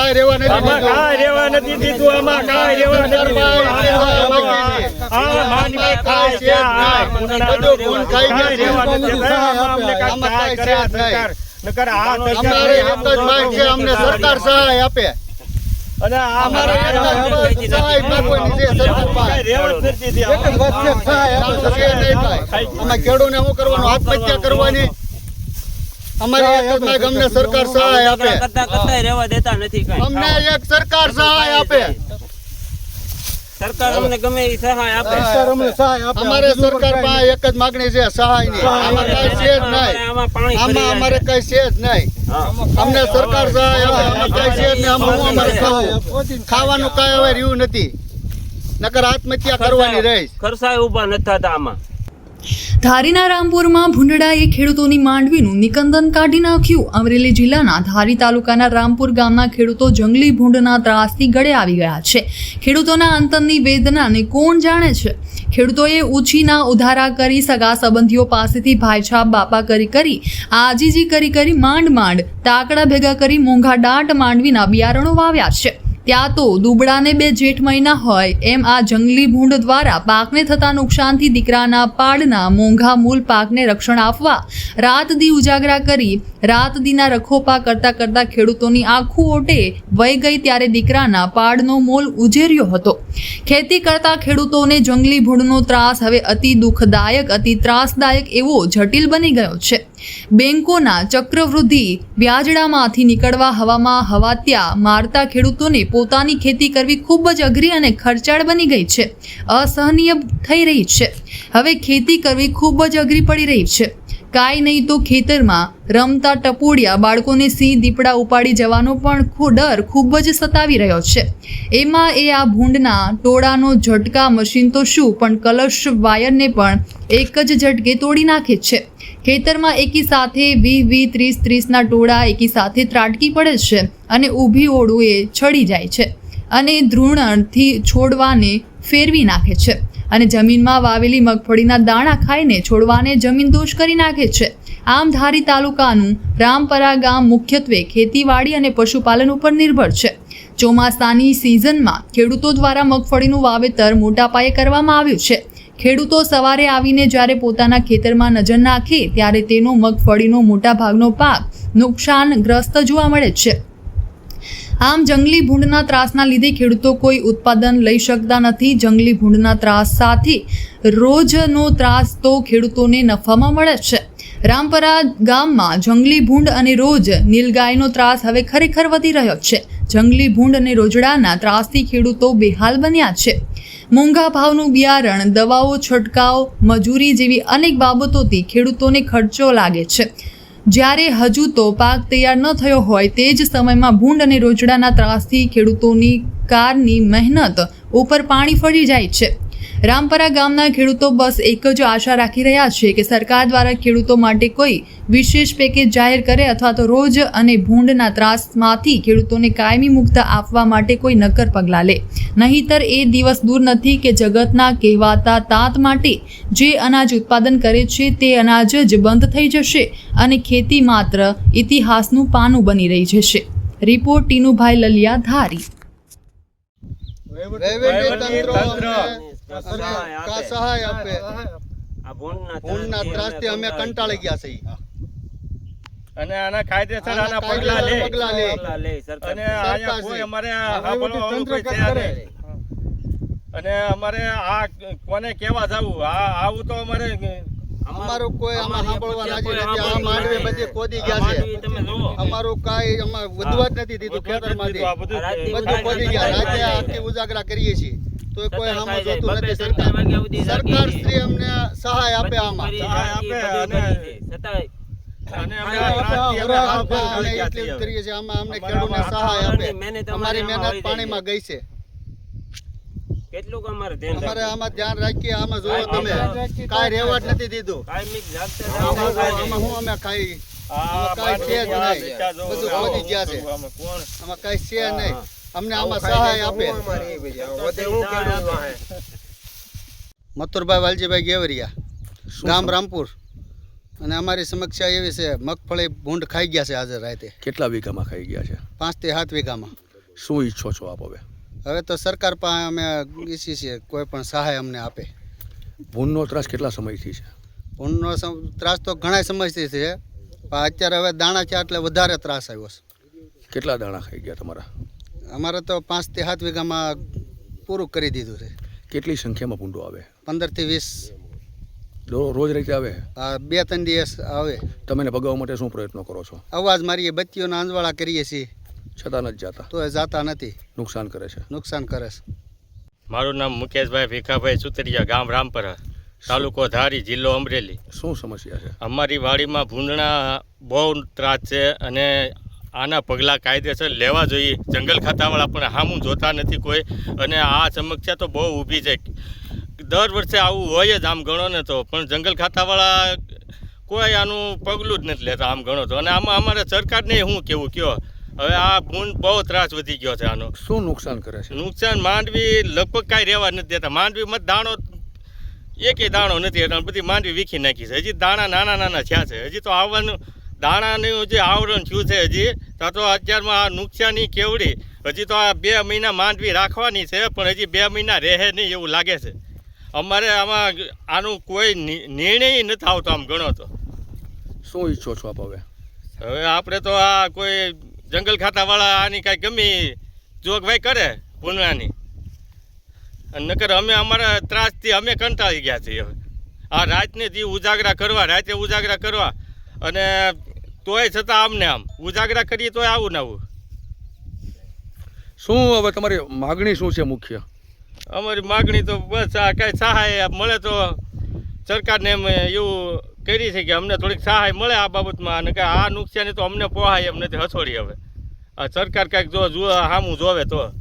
કાંઈ રહેવા નથી દીધું. કાંઈ રહેવા નથી દીધું. આમાં કાંઈ રહેવા નથી દીધું. બધું ગુણ ખાઈ ગયા છે. આમાં કાંઈ કર્યા સરકાર. નકર આ અમારે એક જ માંગ છે, અમને સરકાર સહાય આપે. અને અમારે સહાય માંગવાની છે સરકાર પાસે. આમાં ખેડૂતને શું કરવાનું? આત્મહત્યા કરવાની? અમારે એક જ માંગ, અમને સરકાર સહાય આપે. રહેવા દેતા નથી કાંઈ. અમને એક સરકાર સહાય આપે. સરકાર અમને ગમે એ સહાય આપે. અમારે સરકાર પાસે એક જ માંગણી છે, સહાયની. આમાં કઈ છે જ નહીં. આમાં અમારે કઈ છે જ નહીં. અમને સરકાર સહાય આપે. આમાં કઈ છે જ નહીં. આમાં અમારે ખાવાનું કઈ હવે રહ્યું નથી. નકર આત્મહત્યા કરવાની રહીશ. ખર્ચાય ઉભા નથી થતા આમાં. ધારીના રામપુરમાં ભૂંડડાએ ખેડૂતોની માંડવીનું નિકંદન કાઢી નાખ્યું. અમરેલી જિલ્લાના ધારી તાલુકાના રામપુર ગામના ખેડૂતો જંગલી ભૂંડના ત્રાસથી ગળે આવી ગયા છે. ખેડૂતોના અંતરની વેદનાને કોણ જાણે છે? ખેડૂતોએ ઉછીના ઉધારા કરી, સગા સંબંધીઓ પાસેથી ભાઈછાપ બાપા કરી આજીજી કરી માંડ તાકડા ભેગા કરી મોંઘા દાટ માંડવીના બિયારણો વાવ્યા છે. ત્યાં તો દુબળાને 2 જેઠ મહિના હોય એમ આ જંગલી ભૂંડ દ્વારા પાકને થતા નુકસાનથી દીકરાના પાડના મોંઘા મૂળ પાકને રક્ષણ આપવા રાત દી ઉજાગરા કરી રાત દીના રખોપા કરતા ખેડૂતોની આખું ઓટે વહી ગઈ. ત્યારે દીકરાના પાડનો મોલ ઉજેર્યો હતો. ખેતી કરતા ખેડૂતોને જંગલી ભૂંડનો ત્રાસ હવે અતિ દુઃખદાયક, અતિ ત્રાસદાયક એવો જટિલ બની ગયો છે. બેંકોના ચક્રવૃદ્ધિ વ્યાજડામાંથી નીકળવા હવામાં હવાત્યા મારતા ખેડૂતોને પોતાની ખેતી કરવી ખૂબ જ અઘરી અને ખર્ચાળ બની ગઈ છે. અસહનીય થઈ રહી છે. હવે ખેતી કરવી ખૂબ જ અઘરી પડી રહી છે. કાંઈ નહીં તો ખેતરમાં રમતા ટપોડિયા બાળકોને સિંહ દીપડા ઉપાડી જવાનો પણ ડર ખૂબ જ સતાવી રહ્યો છે. એમાં આ ભૂંડના ટોળાનો ઝટકા મશીન તો શું, પણ કલશ વાયરને પણ એક જ ઝટકે તોડી નાખે છે. ખેતરમાં એકી સાથે 20-30-30ના ટોળા એકી સાથે ત્રાટકી પડે છે અને ઊભી ઓળુએ છડી જાય છે અને ધ્રુણથી છોડવાને ફેરવી નાખે છે અને જમીનમાં વાવેલી મગફળીના દાણા ખાઈને છોડવાને જમીનદોષ કરી નાખે છે. આમ ધારી તાલુકાનું રામપરા ગામ મુખ્યત્વે ખેતીવાડી અને પશુપાલન ઉપર નિર્ભર છે. ચોમાસાની સિઝનમાં ખેડૂતો દ્વારા મગફળીનું વાવેતર મોટા પાયે કરવામાં આવ્યું છે. ખેડૂતો સવારે આવીને જ્યારે પોતાના ખેતરમાં નજર નાખે ત્યારે તેનો મગફળીનો મોટા ભાગનો પાક નુકસાનગ્રસ્ત જોવા મળે છે. આમ જંગલી ભૂંડના ત્રાસના લીધે ખેડૂતો કોઈ ઉત્પાદન લઈ શકતા નથી. જંગલી ભૂંડના ત્રાસ સાથે રોજનો ત્રાસ તો ખેડૂતોને નફામાં મળે છે. રામપરા ગામમાં જંગલી ભૂંડ અને રોજ નીલગાયનો ત્રાસ હવે ખરેખર વધી રહ્યો છે. જંગલી ભૂંડ અને રોજડાના ત્રાસથી ખેડૂતો બેહાલ બન્યા છે. મોંઘા ભાવનું બિયારણ, દવાઓ, છંટકાવ, મજૂરી જેવી અનેક બાબતોથી ખેડૂતોને ખર્ચો લાગે છે. જ્યારે હજુ તો પાક તૈયાર ન થયો હોય તે જ સમયમાં ભૂંડ અને રોજડાના ત્રાસથી ખેડૂતોની કારની મહેનત ઉપર પાણી ફરી જાય છે. રામપરા ગામના ખેડૂતો બસ એક જ આશા રાખી રહ્યા છે કે સરકાર દ્વારા ખેડૂતો માટે કોઈ વિશેષ પેકેજ જાહેર કરે અથવા તો રોજ અને ભૂંડના ત્રાસમાંથી ખેડૂતોને કાયમી મુક્ત આપવા માટે કોઈ નક્કર પગલાં લે. નહીંતર એ દિવસ દૂર નથી કે જગતના કહેવાતા તાત માટે જે અનાજ ઉત્પાદન કરે છે તે અનાજ જ બંધ થઈ જશે અને ખેતી માત્ર ઇતિહાસનું પાનું બની રહી જશે. રિપોર્ટ ટીનુભાઈ લલિયા, ધારી. સહાય આપે. ભૂંડના ત્રાસથી અમે કંટાળી ગયા છીએ અને આના કાયદેસર આના પગલા લે. અને આયા કોઈ અમારે અને અમારે આ કોને કેવા જવું? આવું તો અમારું કોઈ આમાં સાંભળવા રાજી નથી. આ માંડવી બધી ખોદી ગયા છે. અમારું કાંઈ આમાં વધવા જ નથી દીધું. ખેતરમાંથી બધું ખોદી ગયા. રાતે આખી ઉજાગરા કરીએ છીએ તો કોઈ આમાં જોતું નથી. સરકાર શ્રી અમને સહાય આપે. આમાં સહાય આપે અને અમે એટલી કરીએ છીએ. આમાં અમને ખેડૂતને સહાય આપે. અમારી મહેનત પાણીમાં ગઈ છે. કેટલું અમારે આમાં ધ્યાન રાખીએ. આમાં જોવો તમે, કાંઈ રહેવા જ નથી દીધું. આમાં હું અમે ખાઈ કાંઈ છે જ નહીં. બધું ખોદી ગયા છે. આમાં કાંઈ છે નહીં. અમને આમાં સહાય આપે. મથુરભાઈ વાલજીભાઈ ગેવરિયા, ગામ રામપુર. અને અમારી સમસ્યા એવી છે, મગફળી ભૂંડ ખાઈ ગયા છે આજે રાતે. કેટલા વીઘામાં ખાઈ ગયા છે? 5 થી 7 વીઘામાં. શું ઈચ્છો છો આપ હવે? હવે તો સરકાર પાસે અમે ઈચ્છીએ છીએ કોઈ પણ સહાય અમને આપે. ભૂનનો ત્રાસ કેટલા સમયથી છે? ઊનનો ત્રાસ તો ઘણા સમયથી છે, પણ અત્યારે હવે દાણા છે એટલે વધારે ત્રાસ આવ્યો છે. કેટલા દાણા ખાઈ ગયા તમારા? અમારે તો 5 થી 7 વીઘામાં પૂરું કરી દીધું છે. કેટલી સંખ્યામાં ભૂંડો આવે? 15 થી 20 રોજ રીતે આવે? 2-3 દિવસ આવે. તમે એને ભગાવવા માટે શું પ્રયત્નો કરો છો? અવાજ મારીએ, બત્તીઓના અંજવાળા કરીએ છીએ, છતાં નથી જાતા? તો એ જાતા નથી, નુકસાન કરે છે. નુકસાન કરે છે. મારું નામ મુકેશભાઈ ભીખાભાઈ સુતરિયા, ગામ રામપરા, તાલુકો ધારી, જિલ્લો અમરેલી. શું સમસ્યા છે? અમારી વાડીમાં ભૂંડના બહુ ત્રાસ છે અને આના પગલાં કાયદેસર લેવા જોઈએ. જંગલ ખાતાવાળા પણ સામું જોતા નથી કોઈ, અને આ સમસ્યા તો બહુ ઊભી છે. દર વર્ષે આવું હોય જ આમ ગણો ને તો, પણ જંગલ ખાતાવાળા કોઈ આનું પગલું જ નથી લેતા આમ ગણો તો. અને આમાં અમારે સરકારને શું કેવું કયો, હવે આ ભૂંડ બહુ ત્રાસ વધી ગયો છે આનો. શું નુકસાન કરે છે? નુકસાન માંડવી લગભગ કાંઈ રહેવા નથી દેતા. માંડવીમાં દાણો એકેય દાણો નથી, એટલે બધી માંડવી વીખી નાખી છે. હજી દાણા નાના નાના થયા છે, હજી તો આવવાનું દાણાનું જે આવરણ થયું છે હજી તો અત્યારમાં આ નુકસાની કેવડી. હજી તો આ 2 મહિના માંડવી રાખવાની છે, પણ હજી 2 મહિના રહે નહીં એવું લાગે છે. અમારે આમાં આનું કોઈ નિર્ણય નથી આવતો આમ ગણો તો. શું ઈચ્છો છો આપ હવે? હવે આપણે તો આ કોઈ જંગલ ખાતાવાળા આની કાંઈ ગમી જોગવાઈ કરે ભૂંડવાની, અને નકર અમે અમારા ત્રાસથી અમે કંટાળી ગયા છીએ. હવે આ રાતને જે ઉજાગરા કરવા, રાતે ઉજાગરા કરવા, અને તોય છતાં આમને આમ ઉજાગરા કરીએ તોય આવું ને આવું. શું હવે તમારી માગણી શું છે મુખ્ય? અમારી માગણી તો બસ આ કાંઈ સહાય મળે તો સરકારને એમ એવું કરી છે કે અમને થોડીક સહાય મળે આ બાબતમાં, અને કે આ નુકસાની તો અમને પોહાય એમ નથી હસોડી. હવે આ સરકાર કાંઈક જો સામું જોવે તો.